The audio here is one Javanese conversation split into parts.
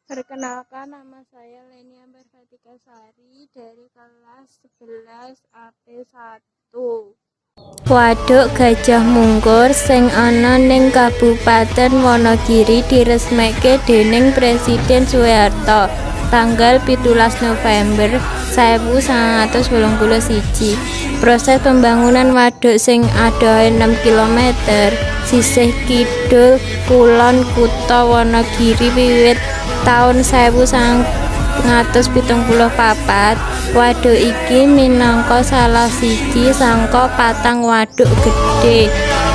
Perkenalkan, nama saya Lenia Berfatika Sari dari kelas 11 AP1. Waduk Gajah Mungkur sing ana ning Kabupaten Wonogiri diresmèkaké déning Presiden Soeharto tanggal 17 November 1981. Proses pembangunan waduk sing adohe 6 km sisih kidul kulon Kutha Wonogiri wiwit taun 1974. Waduk iki minangka salah siji saka 4 waduk gedhe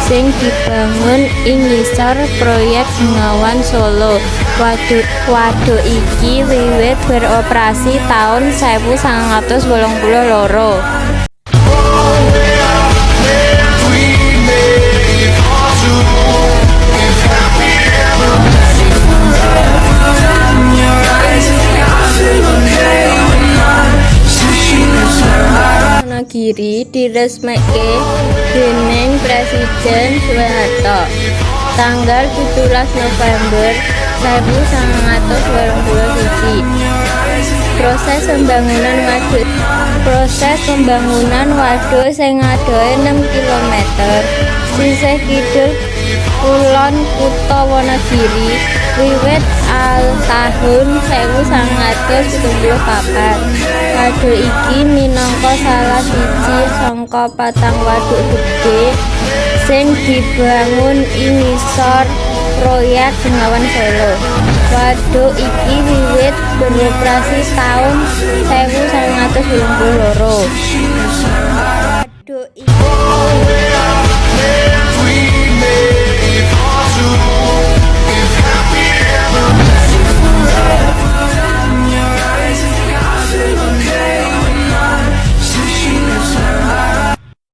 sing dibangun ing ngisor proyek Bengawan Solo. Waduk iki wiwit beroperasi taun 1982. Wonogiri diresmèkaké déning Presiden Soeharto tanggal 17 November 1981. Proses pembangunan waduk sing adohe 6 km sisih kidul kulon Kutha Wonogiri wiwit tahun 1974. Waduk iki minangka salah siji saka 4 waduk gedhe sing dibangun ing ngisor proyek Bengawan Solo. Waduk iki wiwit beroperasi taun 1982.